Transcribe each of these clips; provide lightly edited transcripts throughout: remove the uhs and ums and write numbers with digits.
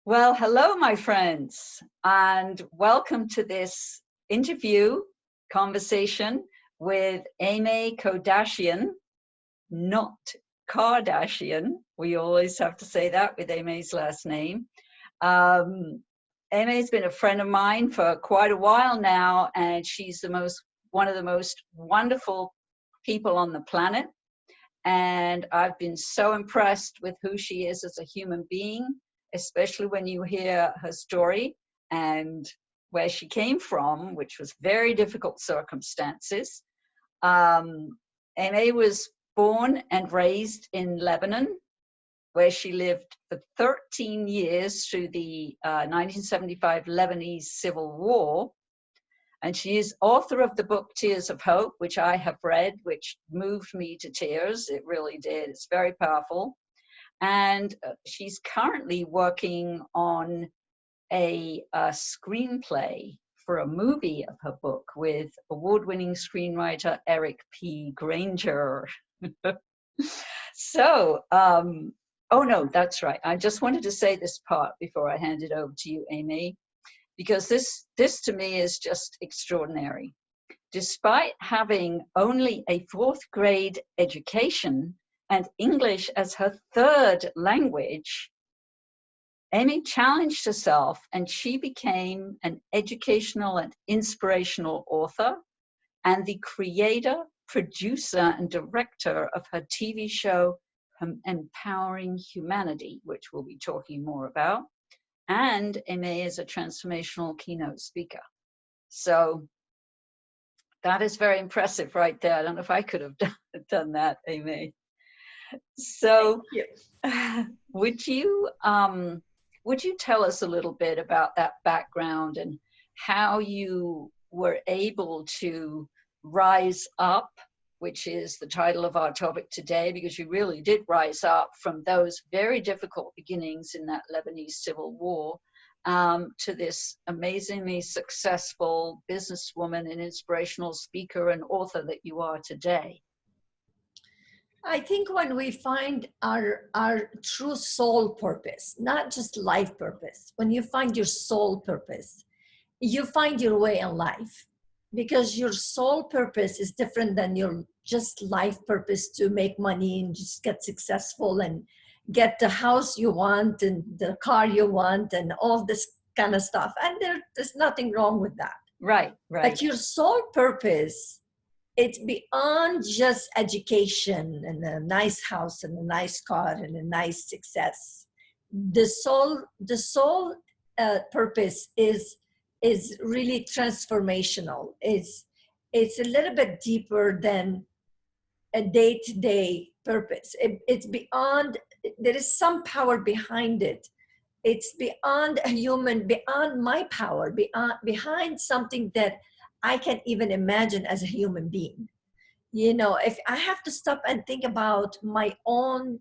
Well, hello, my friends, and welcome to this interview conversation with Aimmee Kodachian, not Kardashian. We always have to say that with Aimmee's last name. Aimmee's been a friend of mine for quite a while now, and she's one of the most wonderful people on the planet. And I've been so impressed with who she is as a human being, especially when you hear her story and where she came from, which was very difficult circumstances. Aimmee was born and raised in Lebanon, where she lived for 13 years through the 1975 Lebanese Civil War. And she is author of the book Tears of Hope, which I have read, which moved me to tears. It really did. It's very powerful. And she's currently working on a screenplay for a movie of her book with award-winning screenwriter Eric P. Granger. So, oh no, that's right. I just wanted to say this part before I hand it over to you, Aimmee, because this to me is just extraordinary. Despite having only a fourth grade education and English as her third language, Aimmee challenged herself and she became an educational and inspirational author and the creator, producer, and director of her TV show, Empowering Humanity, which we'll be talking more about. And Aimmee is a transformational keynote speaker. So that is very impressive right there. I don't know if I could have done that, Aimmee. So would you tell us a little bit about that background and how you were able to rise up, which is the title of our topic today, because you really did rise up from those very difficult beginnings in that Lebanese Civil War to this amazingly successful businesswoman and inspirational speaker and author that you are today? I think when we find our true soul purpose, not just life purpose, when you find your soul purpose, you find your way in life, because your soul purpose is different than your just life purpose to make money and just get successful and get the house you want and the car you want and all this kind of stuff. And there's nothing wrong with that. Right. But your soul purpose, it's beyond just education and a nice house and a nice car and a nice success. The soul purpose is really transformational. It's a little bit deeper than a day-to-day purpose. It's beyond. There is some power behind it. It's beyond a human, beyond my power, behind something that I can't even imagine as a human being. You know, if I have to stop and think about my own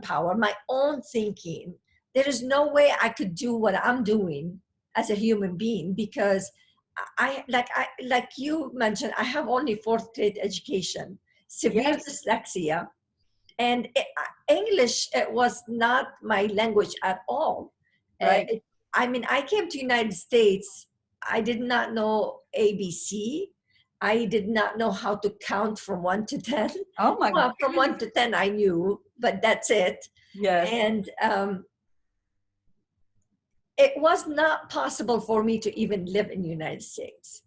power, my own thinking, there is no way I could do what I'm doing as a human being, because like you mentioned, I have only fourth grade education, severe dyslexia, and English was not my language at all. Right. I mean, I came to United States. I did not know ABC. I did not know how to count from 1 to 10. Oh my God. From 1 to 10 I knew, but that's it. Yes. And it was not possible for me to even live in the United States,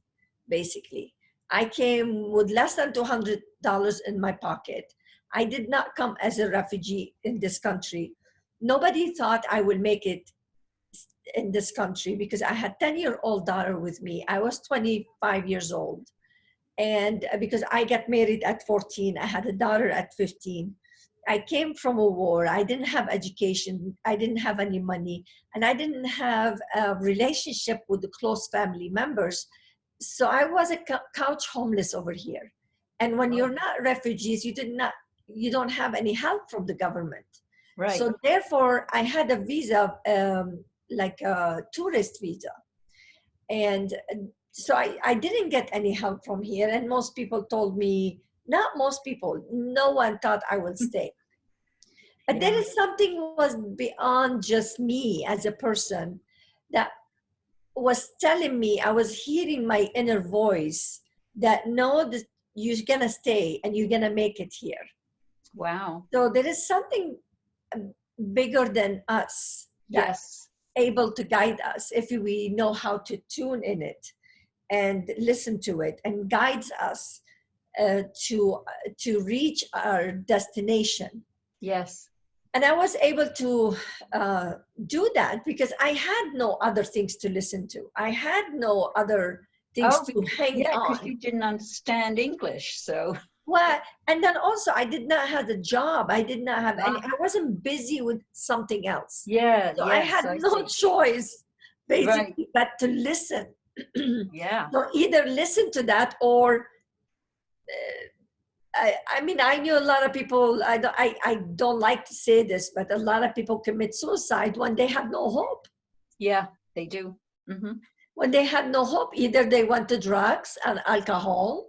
basically. I came with less than $200 in my pocket. I did not come as a refugee in this country. Nobody thought I would make it in this country because I had a 10-year-old daughter with me. I was 25 years old. And because I got married at 14, I had a daughter at 15. I came from a war. I didn't have education. I didn't have any money. And I didn't have a relationship with the close family members. So I was a couch homeless over here. And when you're not refugees, you don't have any help from the government. Right. So therefore, I had a visa, like a tourist visa. And so I didn't get any help from here. And most people told me, not most people, no one thought I would stay. But there is something was beyond just me as a person that was telling me, I was hearing my inner voice that no, this, you're gonna stay and you're gonna make it here. Wow. So there is something bigger than us that's able to guide us if we know how to tune in it and listen to it, and guides us to reach our destination. Yes. And I was able to do that because I had no other things to listen to. I had no other things to hang on. Because you didn't understand English, so. Well, and then also I did not have a job. I did not have any, I wasn't busy with something else. Yeah, so I had no choice, basically, but to listen. Yeah. So either listen to that or I mean, I knew a lot of people, I don't like to say this, but a lot of people commit suicide when they have no hope. Yeah, they do. Mm-hmm. When they had no hope, either they went to drugs and alcohol,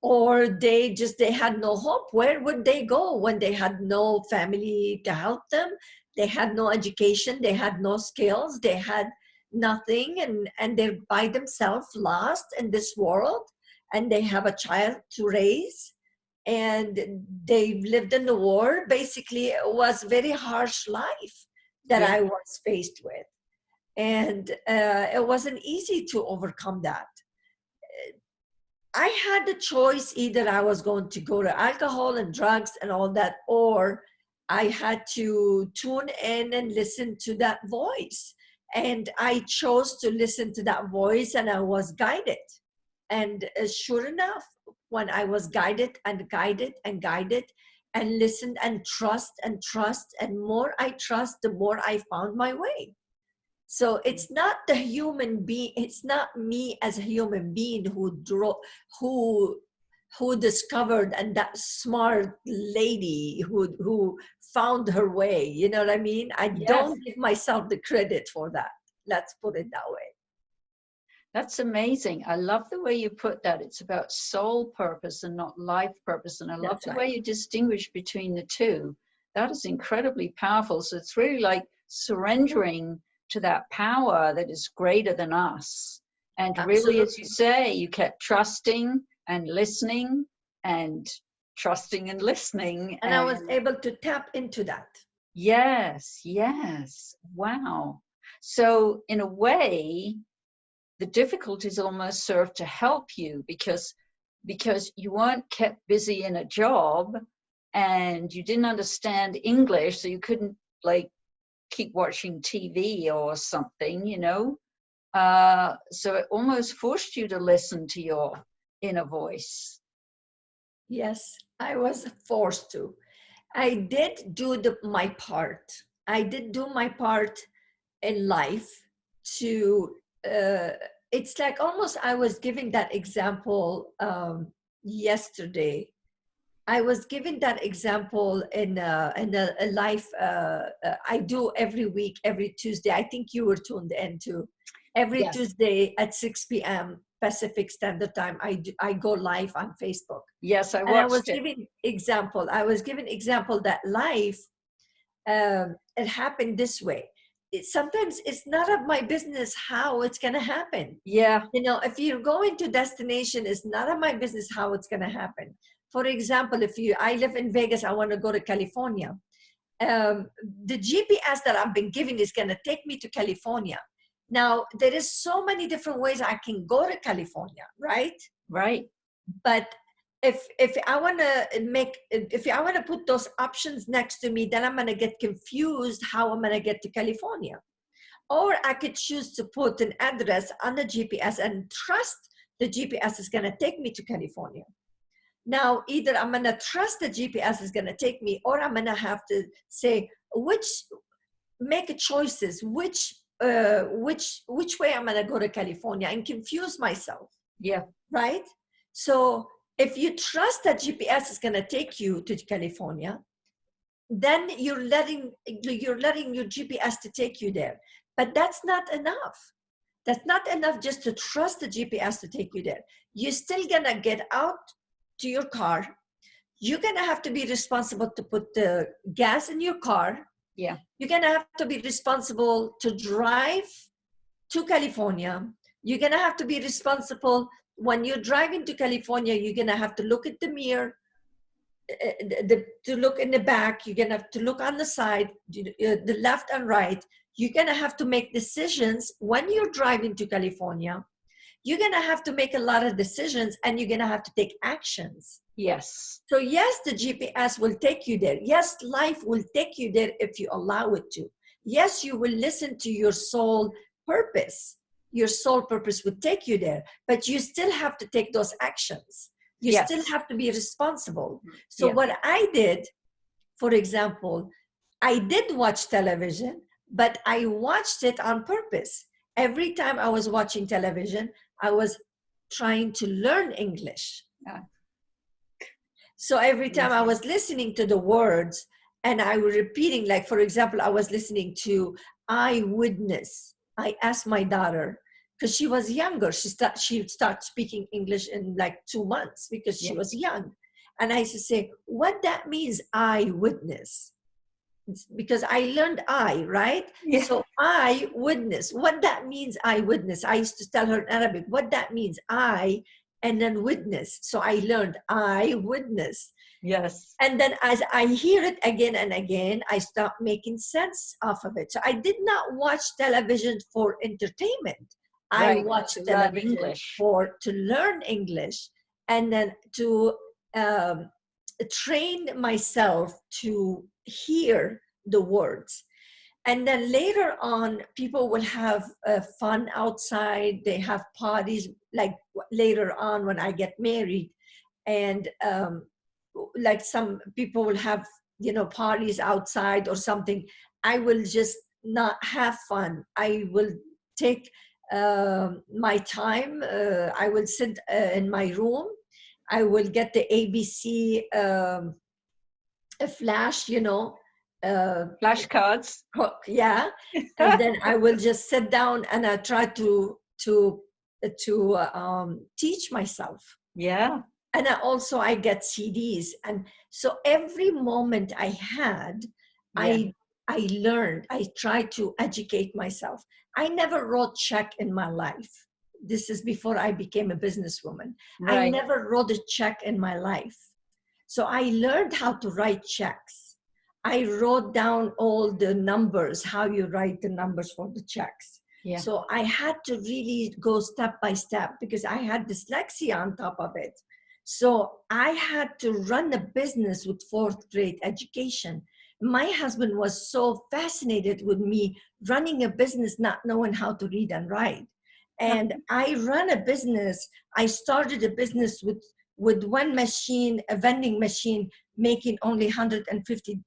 or they had no hope. Where would they go when they had no family to help them? They had no education, they had no skills, they had nothing, and they're by themselves, lost in this world, and they have a child to raise. And they lived in the war. Basically, it was very harsh life that I was faced with. And it wasn't easy to overcome that. I had the choice, either I was going to go to alcohol and drugs and all that, or I had to tune in and listen to that voice. And I chose to listen to that voice, and I was guided. And sure enough, when I was guided and guided and guided and listened and trust, and more I trust, the more I found my way. So it's not the human being, it's not me as a human being who discovered, and that smart lady who found her way. You know what I mean? I don't give myself the credit for that. Let's put it that way. That's amazing. I love the way you put that. It's about soul purpose and not life purpose. And I love the way you distinguish between the two. That is incredibly powerful. So it's really like surrendering to that power that is greater than us. And really, as you say, you kept trusting and listening and trusting and listening. And I was able to tap into that. Yes, yes. Wow. So in a way, the difficulties almost served to help you because you weren't kept busy in a job and you didn't understand English, so you couldn't like keep watching TV or something, you know. So it almost forced you to listen to your inner voice. Yes, I was forced to. I did do my part. I did do my part in life to it's like almost I was giving that example yesterday. I was giving that example in a life I do every week, every Tuesday. I think you were tuned in too. Every Tuesday at 6 p.m. Pacific Standard Time, I go live on Facebook. Yes, I watched it. And I was giving example. I was giving example that life, it happened this way. Sometimes it's not of my business how it's going to happen. Yeah. You know, if you're going to destination, it's not of my business how it's going to happen. For example, I live in Vegas, I want to go to California. The GPS that I've been given is going to take me to California. Now, there is so many different ways I can go to California, right? Right. But if I want to put those options next to me, then I'm going to get confused how I'm going to get to California. Or I could choose to put an address on the GPS and trust the GPS is going to take me to California. Now, either I'm going to trust the GPS is going to take me, or I'm going to have to say make choices, which way I'm going to go to California, and confuse myself. Yeah. Right. So if you trust that GPS is going to take you to California, then you're letting your GPS to take you there. But that's not enough. That's not enough just to trust the GPS to take you there. You're still going to get out to your car. you're going to have to be responsible to put the gas in your car. Yeah. You're going to have to be responsible to drive to California. You're going to have to be responsible when you're driving to California. You're going to have to look at the mirror, to look in the back. You're going to have to look on the side, the left and right. You're going to have to make decisions when you're driving to California. You're going to have to make a lot of decisions, and you're going to have to take actions. Yes. So yes, the GPS will take you there. Yes, life will take you there if you allow it to. Yes, you will listen to your soul purpose. Your soul purpose would take you there, but you still have to take those actions. You Yes. still have to be responsible. So Yeah. what I did, for example, I did watch television, but I watched it on purpose. Every time I was watching television, I was trying to learn English. So every time I was listening to the words and I was repeating, like, for example, I was listening to I witness. I asked my daughter, because she was younger, she started speaking English in like 2 months because she was young. And I used to say, what that means, I witness. Because I learned I, right? Yeah. So I witness, what that means, I witness. I used to tell her in Arabic, what that means, I, and then witness. So I learned I witness. Yes. And then as I hear it again and again, I start making sense off of it. So I did not watch television for entertainment. Right. I watched To learn television English. to learn English, and then to train myself to hear the words. And then later on, people will have fun outside. They have parties, like later on when I get married. And like some people will have, parties outside or something. I will just not have fun. I will take my time. I will sit in my room. I will get the ABC a flash, Flashcards. yeah, and then I will just sit down and I try to teach myself. Yeah. And I get CDs, and so every moment I had, I learned. I tried to educate myself. I never wrote check in my life. This is before I became a businesswoman. Right. I never wrote a check in my life. So I learned how to write checks. I wrote down all the numbers, how you write the numbers for the checks. Yeah. So I had to really go step by step because I had dyslexia on top of it. So I had to run a business with 4th grade education. My husband was so fascinated with me running a business, not knowing how to read and write. And I ran a business. I started a business with one machine, a vending machine, making only $150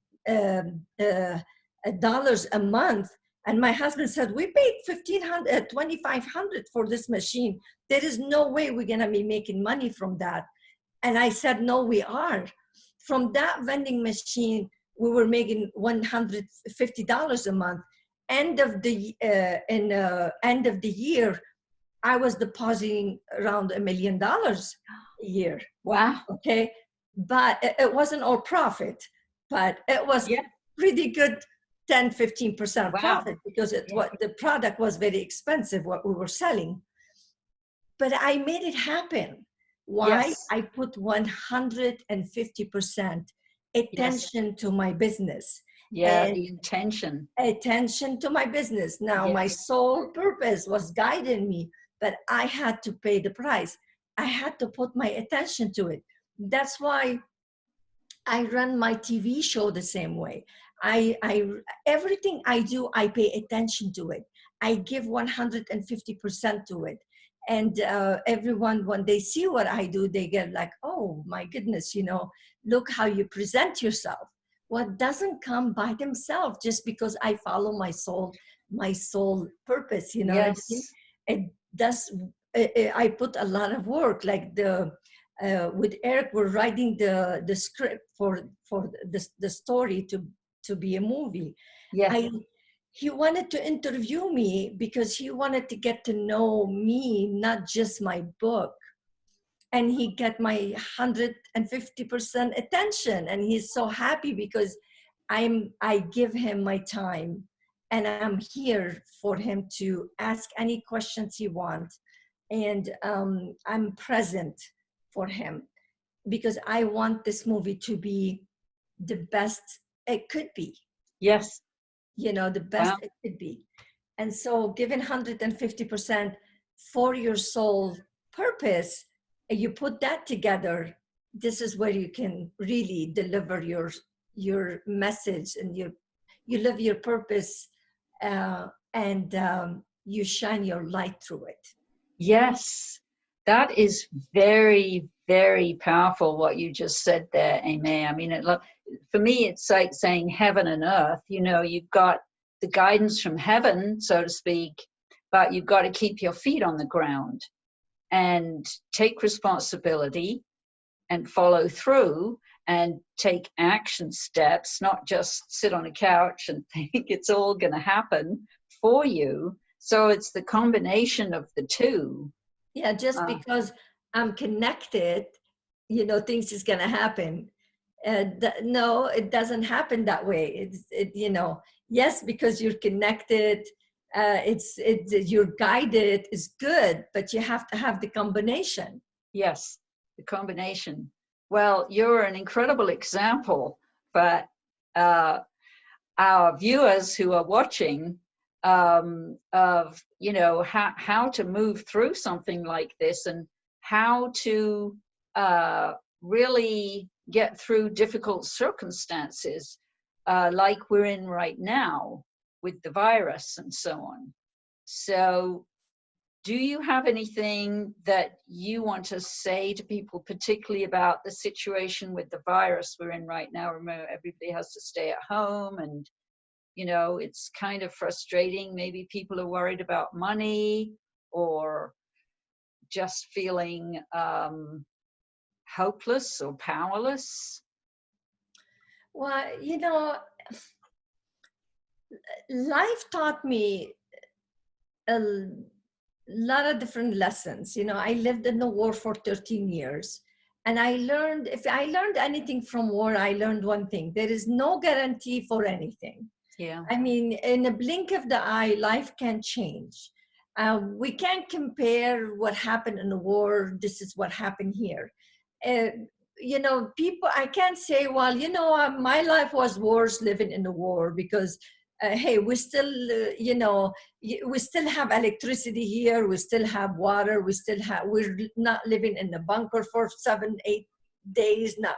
dollars a month. And my husband said, we paid $2,500 for this machine. There is no way we're gonna be making money from that. And I said, no, we are. From that vending machine, we were making $150 a month. End of the year, I was depositing around $1 million a year. Wow. Okay, but it wasn't all profit, but it was pretty good 10-15% profit because the product was very expensive, what we were selling. But I made it happen. Why? Yes. I put 150% attention to my business. Yeah, and the intention. Attention to my business. Now, my sole purpose was guiding me, but I had to pay the price. I had to put my attention to it. That's why I run my TV show the same way. Everything I do, I pay attention to it. I give 150% to it. And everyone, when they see what I do, they get like, oh my goodness, look how you present yourself. What doesn't come by themselves just because I follow my soul purpose, Yes. It does. I put a lot of work, like with Eric, we're writing the script for the story to be a movie. Yeah. He wanted to interview me because he wanted to get to know me, not just my book. and he get my 150% attention, and he's so happy because I give him my time, and I'm here for him to ask any questions he wants, and I'm present for him because I want this movie to be the best it could be, Yes. the best Wow. it could be. And so giving 150% for your soul purpose, and you put that together, this is where you can really deliver your message, and you live your purpose, and you shine your light through it. Yes. That is very, very powerful what you just said there, Aimmee. I mean, for me, it's like saying heaven and earth. You've got the guidance from heaven, so to speak, but you've got to keep your feet on the ground and take responsibility and follow through and take action steps, not just sit on a couch and think it's all going to happen for you. So it's the combination of the two. Yeah, just because I'm connected, things is going to happen. No, it doesn't happen that way. Yes, because you're connected, you're guided is good, but you have to have the combination. Yes, the combination. Well, you're an incredible example for our viewers who are watching, of how to move through something like this, and how to really get through difficult circumstances like we're in right now with the virus and so on. So do you have anything that you want to say to people, particularly about the situation with the virus we're in right now? Remember, everybody has to stay at home, and it's kind of frustrating. Maybe people are worried about money, or just feeling hopeless or powerless. Well, life taught me a lot of different lessons. I lived in the war for 13 years. And if I learned anything from war, I learned one thing: there is no guarantee for anything. Yeah. I mean, in a blink of the eye, life can change. We can't compare what happened in the war. This is what happened here. People, I can't say, well, my life was worse living in the war because, hey, we still, we still have electricity here. We still have water. We're not living in the bunker for 7-8 days, not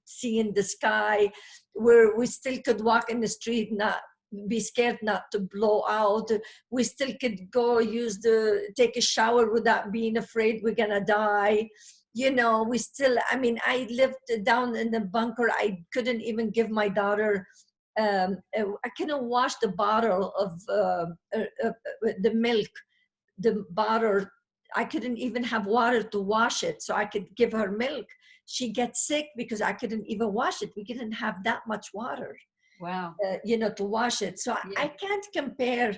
seeing the sky. We still could walk in the street, not be scared not to blow out. We still could take a shower without being afraid we're gonna die. I lived down in the bunker. I couldn't even give my daughter, I couldn't wash the bottle of the milk, the bottle. I couldn't even have water to wash it so I could give her milk. She gets sick because I couldn't even wash it. We didn't have that much water. Wow. To wash it. So Yeah. I can't compare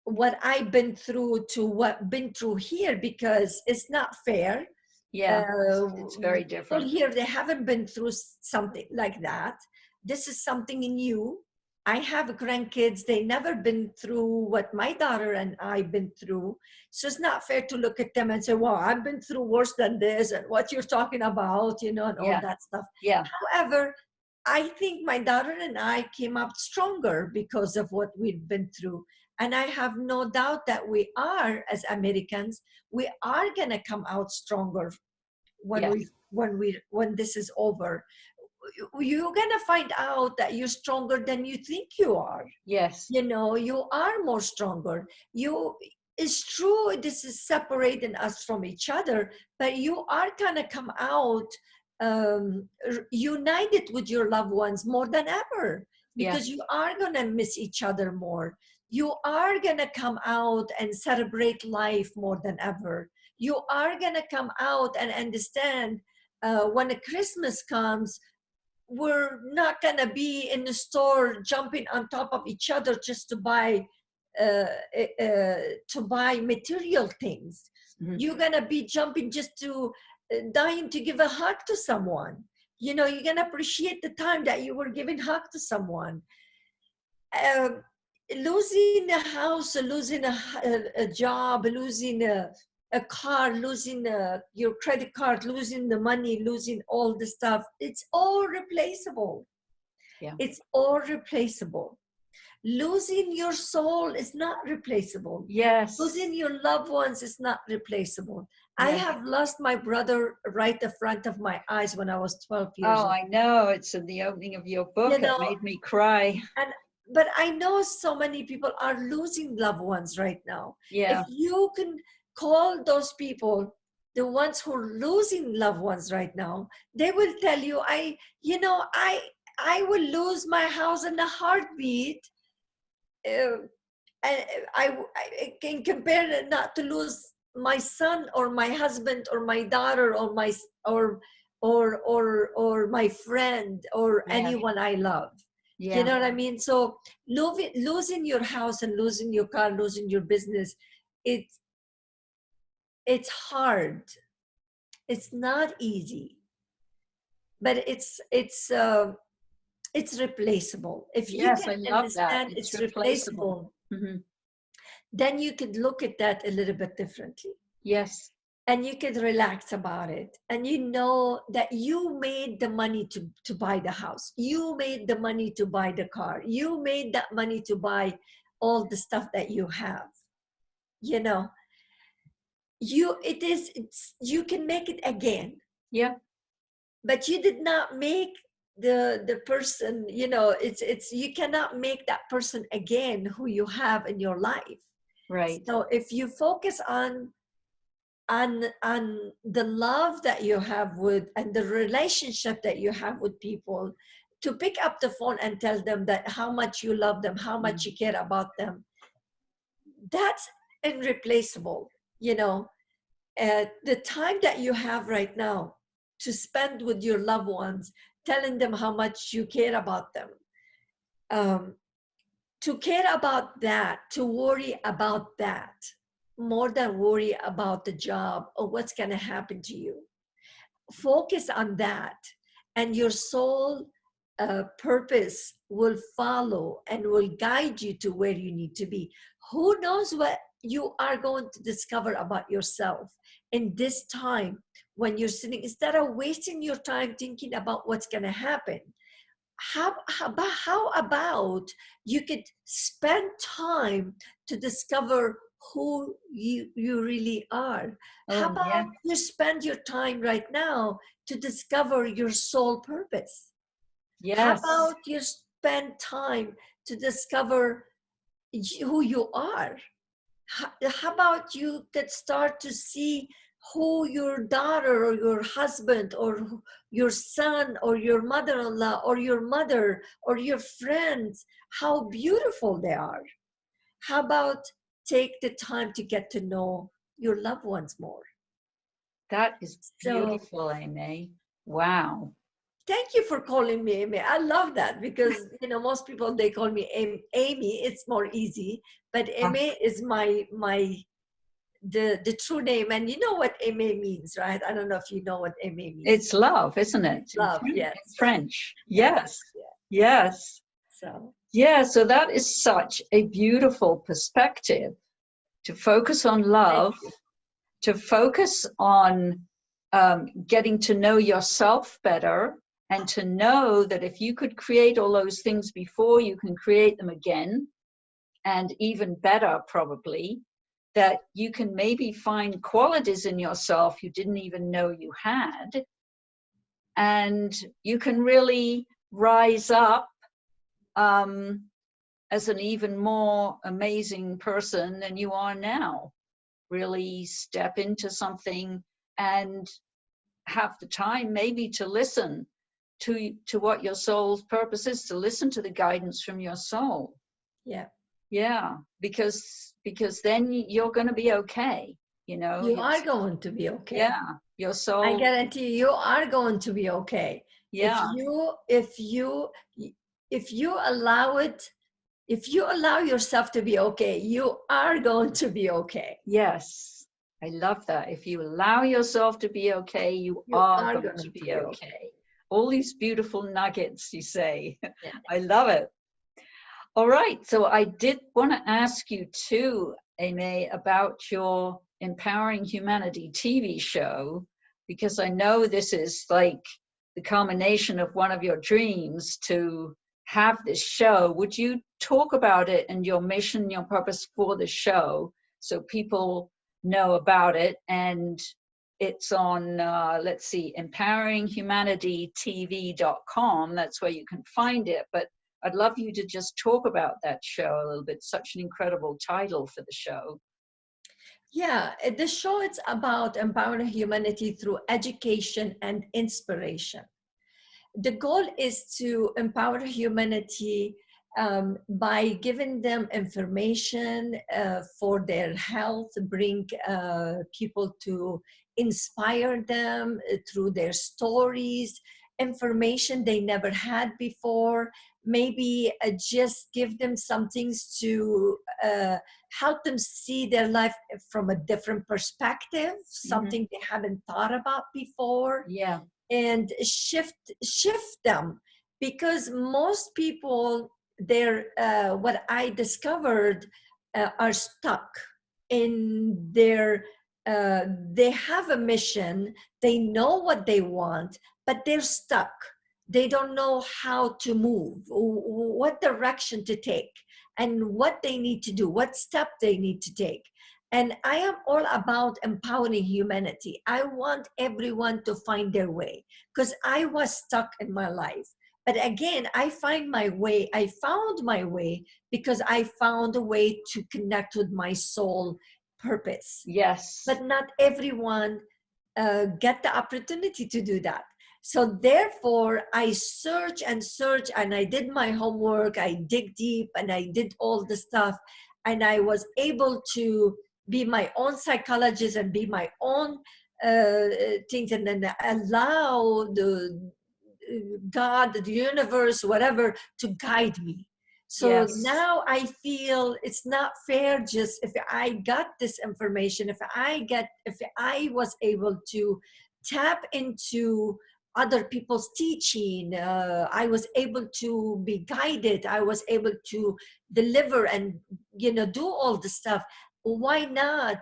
what I've been through to what been through here, because it's not fair. Yeah, it's very different. People here, they haven't been through something like that. This is something new. I have grandkids. They never been through what my daughter and I've been through. So it's not fair to look at them and say, well, I've been through worse than this, and what you're talking about, and all that stuff. Yeah. However, I think my daughter and I came up stronger because of what we've been through. And I have no doubt that we are, as Americans, we are going to come out stronger when this is over. You're going to find out that you're stronger than you think you are. Yes. You are more stronger. It's true, this is separating us from each other, but you are going to come out united with your loved ones more than ever, because you are going to miss each other more. You are going to come out and celebrate life more than ever. You are going to come out and understand when a Christmas comes, we're not going to be in the store jumping on top of each other just to buy material things. Mhm. You're going to be jumping just to dying to give a hug to someone. You know, you're going to appreciate the time that you were giving hug to someone. Losing a house, losing a job, losing a car, losing your credit card, losing the money, losing all the stuff, it's all replaceable. Yeah. It's all replaceable. Losing your soul is not replaceable. Yes. Losing your loved ones is not replaceable. I Yes. have lost my brother right in front of my eyes when I was 12 years Oh, old. I know. It's in the opening of your book. You know, It made me cry. and but I know so many people are losing loved ones right now. Yeah. If you can call those people, the ones who are losing loved ones right now, they will tell you, I will lose my house in a heartbeat. And I can compare it not to lose my son or my husband or my daughter or my or my friend or Yeah. anyone I love. Yeah. You know what I mean? So losing your house and losing your car, losing your business, it's hard. It's not easy, but it's replaceable. If you Yes, can I love that. understand It's it's replaceable. replaceable, Mhm. then you could look at that a little bit differently. Yes. And you could relax about it. And you know that you made the money to buy the house. You made the money to buy the car. You made that money to buy all the stuff that you have. You know, you can make it again. Yeah. But you did not make the person, you know, it's you cannot make that person again who you have in your life. Right. So if you focus on the love that you have with and the relationship that you have with people, to pick up the phone and tell them that how much you love them, how much you care about them, that's irreplaceable. You know, the time that you have right now to spend with your loved ones, telling them how much you care about them, to care about that, to worry about that more than worry about the job or what's going to happen to you. Focus on that, and your soul purpose will follow and will guide you to where you need to be. Who knows what you are going to discover about yourself in this time when you're sitting, instead of wasting your time thinking about what's going to happen. How about you could spend time to discover who you really are? How Oh, yeah. about you spend your time right now to discover your soul purpose? How Yes. about you spend time to discover who you are? How about you could start to see who your daughter or your husband or your son or your mother-in-law or your mother or your friends, how beautiful they are? How about take the time to get to know your loved ones more? That is So beautiful, Aimmee. Wow. thank you for calling me Amy. I love that because, you know, most people, they call me Amy. It's more easy, but Ah, Amy is the true name. And you know what Aimmee means, right? I don't know if you know what Aimmee means. it's love, isn't it? Love, yes. In French. Yeah, Yes. yeah. Yes. So Yeah. So that is such a beautiful perspective, to focus on love, to focus on getting to know yourself better, and to know that if you could create all those things before, you can create them again, and even better, probably, that you can maybe find qualities in yourself you didn't even know you had, and you can really rise up as an even more amazing person than you are now. Really step into something and have the time maybe to listen to what your soul's purpose is, to listen to the guidance from your soul. yeah, Yeah, because then you're going to be okay. You know, you are going to be okay. yeah, your I soul. guarantee you are going to be okay. Yeah, If you allow it, if you allow yourself to be okay, you are going to be okay. yes, I love that. If you allow yourself to be okay, you You are are going going to to be be okay. okay. All these beautiful nuggets you say. Yeah. I love it. All right. So I did want to ask you too, Aimmee, about your Empowering Humanity TV show, because I know this is like the culmination of one of your dreams to have this show. Would you talk about it and your mission, your purpose for the show, so people know about it? And it's on, let's see, empoweringhumanitytv.com. That's where you can find it. But I'd love you to just talk about that show a little bit. Such an incredible title for the show. Yeah, the show it's about empowering humanity through education and inspiration. The goal is to empower humanity by giving them information for their health, bring people to inspire them through their stories, information they never had before, maybe just give them some things to help them see their life from a different perspective, something they haven't thought about before. Yeah. And shift them, because most people, they're what I discovered, are stuck in their they have a mission, they know what they want, but they're stuck. They don't know how to move, what direction to take, and what they need to do, what step they need to take. And I am all about empowering humanity. I want everyone to find their way, because I was stuck in my life. But again, I find my way. I found my way because I found a way to connect with my soul purpose. Yes. But not everyone get the opportunity to do that. So therefore, I search and search, and I did my homework. I dig deep, and I did all the stuff, and I was able to be my own psychologist and be my own things, and then allow the God, the universe, whatever, to guide me. So Yes. now I feel it's not fair just if I got this information, if I was able to tap into other people's teaching, I was able to be guided, I was able to deliver and do all the stuff. Why not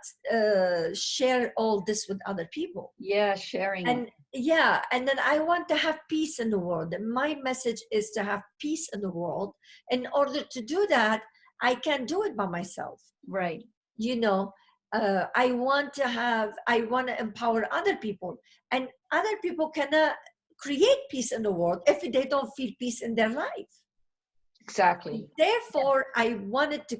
share all this with other people? Yeah, sharing And it. yeah, and then I want to have peace in the world, and my message is to have peace in the world. In order to do that, I can't do it by myself. Right. I want to empower other people, and other people cannot create peace in the world if they don't feel peace in their life. Exactly. Therefore, I wanted to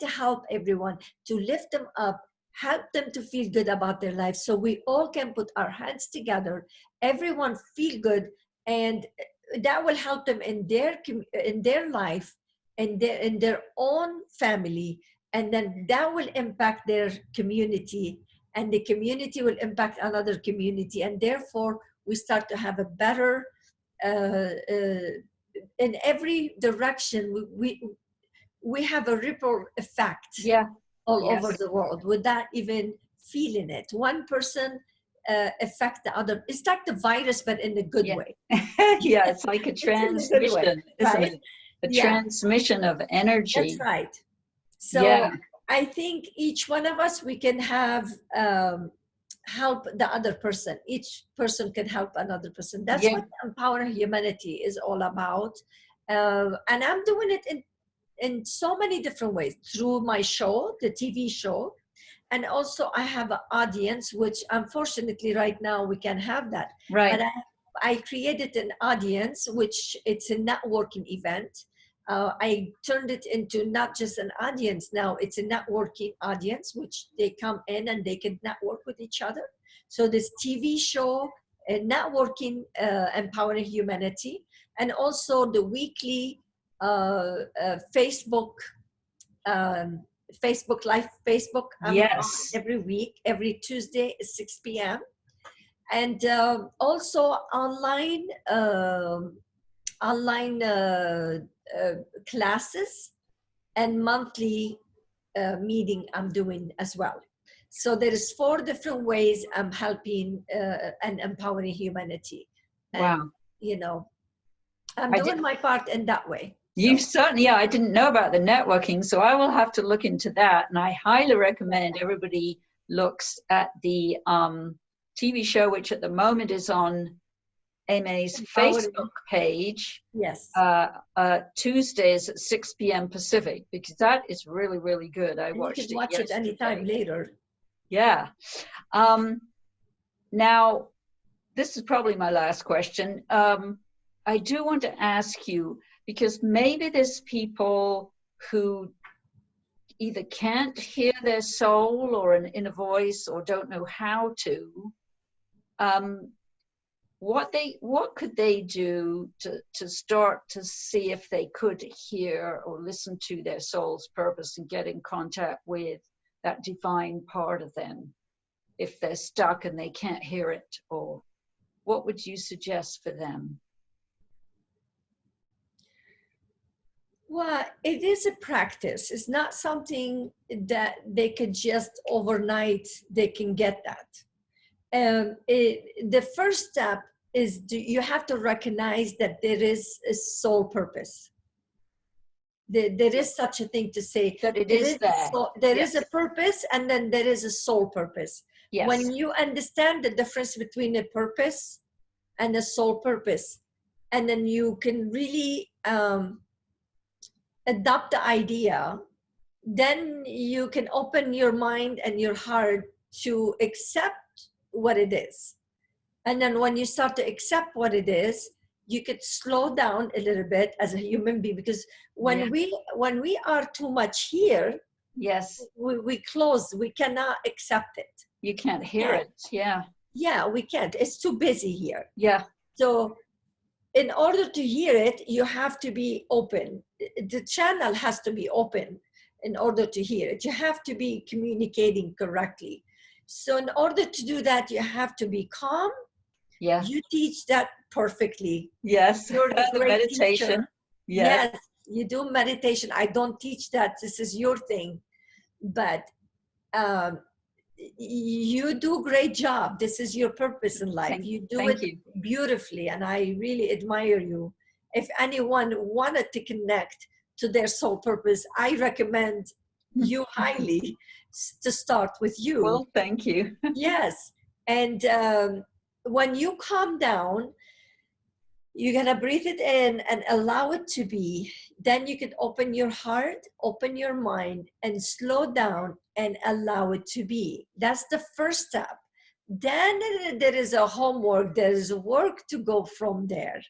help everyone, to lift them up, help them to feel good about their life, so we all can put our hands together, everyone feel good, and that will help them in their life, in their own family, and then that will impact their community, and the community will impact another community, and therefore we start to have a better in every direction. We have a ripple effect, Yeah. all Yes. over the world without even feeling it. One person affect the other. It's like the virus, but in a good way. Yeah, it's like a It's in a good way, transmission, isn't right? it? A Yeah, transmission of that's energy. right. So Yeah. I think each one of us, we can have help the other person. Each person can help another person. That's Yeah. what Empower Humanity is all about. And I'm doing it in so many different ways, through my show, the TV show. And also I have an audience, which unfortunately right now we can't have that. Right. But I created an audience, which it's a networking event. I turned it into not just an audience now, it's a networking audience, which they come in and they can network with each other. So this TV show, networking, empowering humanity, and also the weekly Facebook, um, Facebook Live, Facebook. I'm on Yes. every week, every Tuesday at 6 p.m. And also online classes and monthly meeting I'm doing as well. So there is 4 different ways I'm helping and empowering humanity. Wow. And, you know, I'm I doing did, my part in that way. you So. certainly, yeah, I didn't know about the networking, so I will have to look into that. And I highly recommend everybody looks at the TV show, which at the moment is on Aimmee's Empowering. Facebook page, Yes. Tuesdays at 6 p.m. Pacific, because that is really, really good. I And you watched can it watch it anytime yesterday. later. Yeah. Now, this is probably my last question. I do want to ask you, because maybe there's people who either can't hear their soul or an inner voice or don't know how to. What could they do to start to see if they could hear or listen to their soul's purpose and get in contact with that divine part of them if they're stuck and they can't hear it? Or what would you suggest for them? Well, it is a practice. It's not something that they could just overnight, they can get that. The first step is you have to recognize that there is a soul purpose. There is such a thing to say That it is there. There Yes. is a purpose, and then there is a soul purpose. Yes. When you understand the difference between a purpose and a soul purpose, and then you can really adopt the idea, then you can open your mind and your heart to accept what it is. And then when you start to accept what it is, you could slow down a little bit as a human being, because when we are too much here, yes, we close, we cannot accept it. You can't hear it. Yeah. Yeah, we can't. It's too busy here. Yeah. So in order to hear it, you have to be open. The channel has to be open in order to hear it. You have to be communicating correctly. So in order to do that, you have to be calm. Yeah. You teach that perfectly. Yes. You're the The great meditation. teacher. Yes. Yes, you do meditation. I don't teach that. This is your thing. But you do a great job. This is your purpose in life. You do it beautifully, and I really admire you. If anyone wanted to connect to their soul purpose, I recommend you highly to start with you. Well, thank you. Yes. And when you calm down, you're going to breathe it in and allow it to be. Then you can open your heart, open your mind, and slow down and allow it to be. That's the first step. Then there is a homework, there is a work to go from there.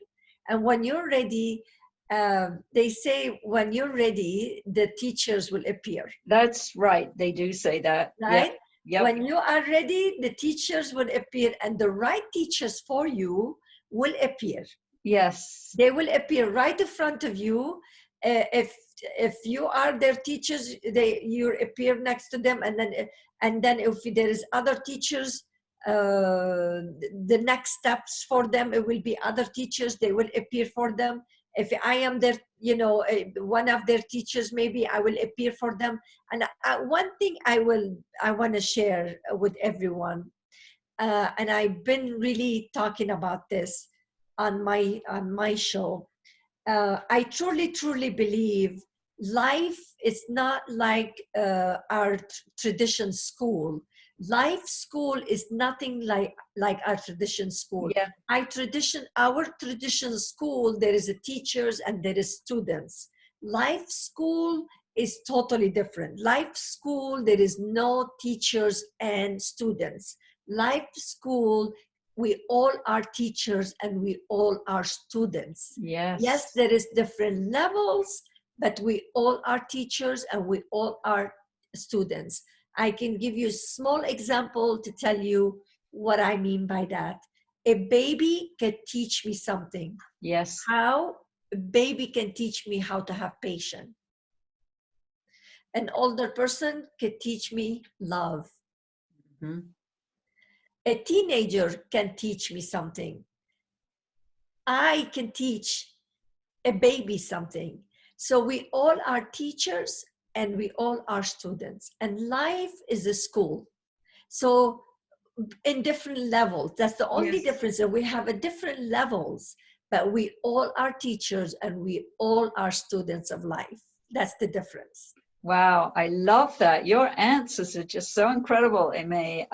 And when you're ready, they say when you're ready, the teachers will appear. That's right. They do say that. Right? Yep. When you are ready, the teachers will appear, and the right teachers for you will appear. Yes. They will appear right in front of you. If you are their teachers, you appear next to them, and then if there is other teachers, the next steps for them, it will be other teachers. They will appear for them. If I am their, one of their teachers, maybe I will appear for them. And one thing I want to share with everyone, and I've been really talking about this on my show. I truly believe life is not like our tradition school. Life school is nothing like our tradition school. Yeah. Our tradition school, there is a teachers and there is students. Life school is totally different. Life school, there is no teachers and students. Life school, we all are teachers and we all are students. Yes, there is different levels, but we all are teachers and we all are students. I can give you a small example to tell you what I mean by that. A baby can teach me something. Yes. How? A baby can teach me how to have patience. An older person can teach me love. Mm-hmm. A teenager can teach me something. I can teach a baby something. So we all are teachers and we all are students. And life is a school. So in different levels, that's the only Yes. difference, that we have a different levels, but we all are teachers and we all are students of life. That's the difference. Wow, I love that. Your answers are just so incredible, Aimmee.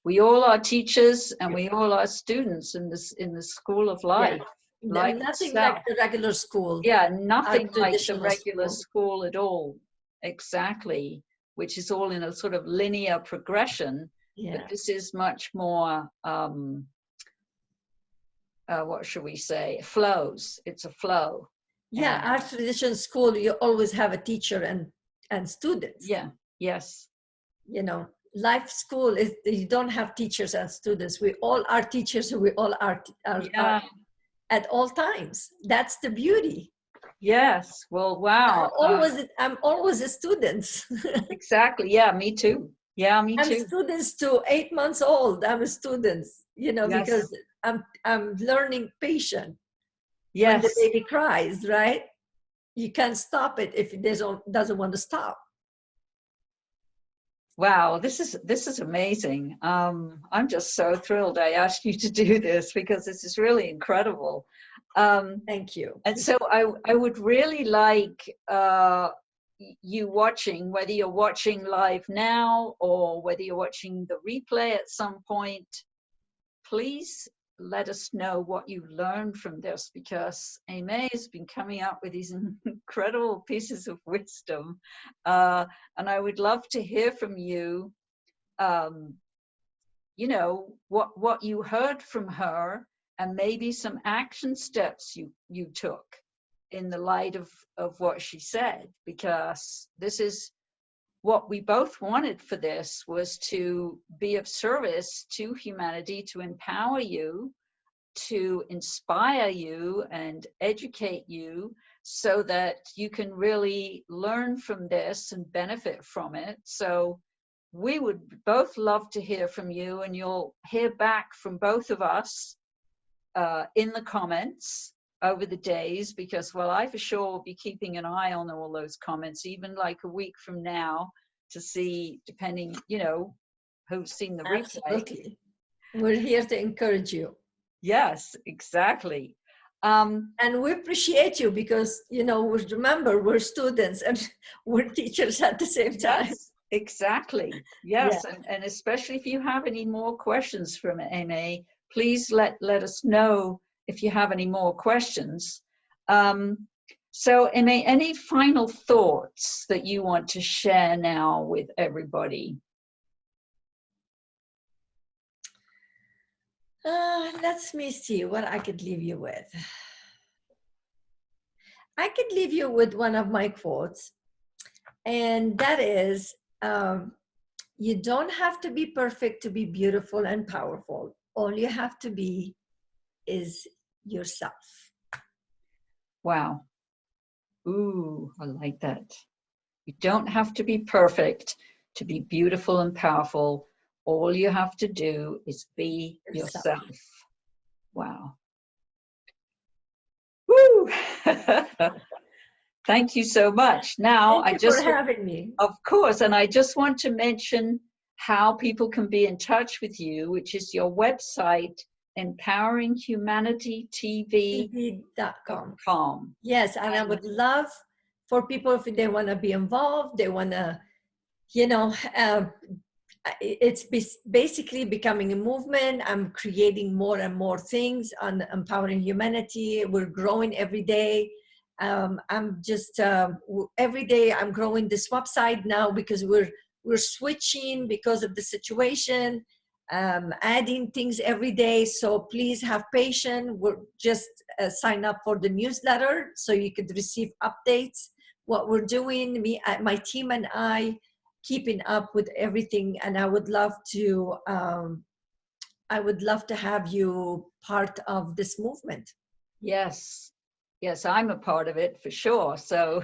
We all are teachers and we all are students in the school of life. Life Nothing itself. like the regular school. Yeah, Our nothing like the traditional regular school. school at all. Exactly. Which is all in a sort of linear progression. Yeah. But this is much more, what should we say? Flows. It's a flow. Yeah, And our traditional school, you always have a teacher and students. yeah, yes. You know, life school is, you don't have teachers and students. We all are teachers, and we all are Yeah. at all times. That's the beauty. Yes. Well, wow. I'm always a student. Exactly. Yeah, me too. Yeah, me I'm too. students to 8 months old. I'm a student, you know, Yes. because I'm learning patience. When the Yes. baby cries, right? You can't stop it if it doesn't want to stop. Wow, this is amazing. I'm just so thrilled I asked you to do this because this is really incredible. Thank you. And so I would really like you watching, whether you're watching live now or whether you're watching the replay at some point, please let us know what you learned from this, because Aimmee has been coming up with these incredible pieces of wisdom. And I would love to hear from you, you know, what you heard from her and maybe some action steps you took in the light of what she said, because this is what we both wanted for this, was to be of service to humanity, to empower you, to inspire you and educate you so that you can really learn from this and benefit from it. So we would both love to hear from you, and you'll hear back from both of us in the comments over the days, because, well, I for sure will be keeping an eye on all those comments, even like a week from now, to see, depending, you know, who's seen the replay. Absolutely. We're here to encourage you. Yes, exactly. And we appreciate you because, you know, remember, we're students and we're teachers at the same time. Yes, exactly. Yes, yeah. And especially if you have any more questions from Aimmee, please let us know if you have any more questions. So Aimmee, any final thoughts that you want to share now with everybody? Let me see what I could leave you with. I could leave you with one of my quotes, and that is, you don't have to be perfect to be beautiful and powerful. All you have to be is yourself. Wow. Ooh, I like that. You don't have to be perfect to be beautiful and powerful. All you have to do is be yourself. Wow. Woo! Thank you so much. Now, Thank you for having me. Of course, and I just want to mention how people can be in touch with you, which is your website, empoweringhumanity.tv.com. Yes, and I would love for people, if they want to be involved, they want to, you know, it's basically becoming a movement. I'm creating more and more things on empowering humanity. We're growing every day. I'm just every day I'm growing this website now because we're switching because of the situation, adding things every day. So please have patience. We're just sign up for the newsletter so you could receive updates. What we're doing, my team and I, keeping up with everything, and I would love to have you part of this movement. Yes, I'm a part of it for sure. So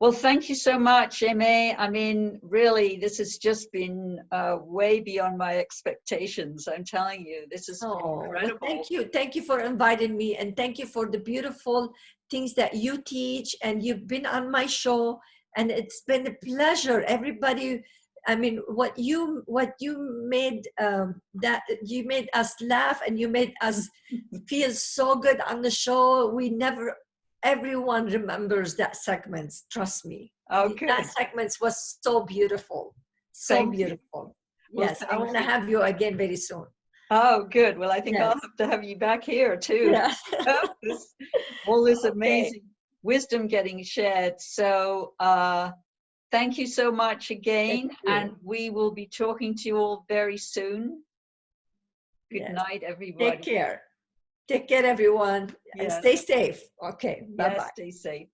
well, thank you so much, Aimmee. I mean, really, this has just been way beyond my expectations. I'm telling you, this is incredible. Well, thank you for inviting me, and thank you for the beautiful things that you teach, and you've been on my show, and it's been a pleasure. Everybody, I mean, what you made, that you made us laugh, and you made us feel so good on the show. Everyone remembers that segments. Trust me. Oh, good. That segments was so beautiful, so Thank you. beautiful. Well, Yes, I thank want to you. have you again very soon. Oh, good. Well, I think I'll Yes. have to have you back here too. Yeah. All this Okay. amazing wisdom getting shared. So thank you so much again. And we will be talking to you all very soon. Good Yes. night, everybody. Take care. Take care, everyone. And Yes. stay safe. Okay. Bye-bye. Yes, stay safe.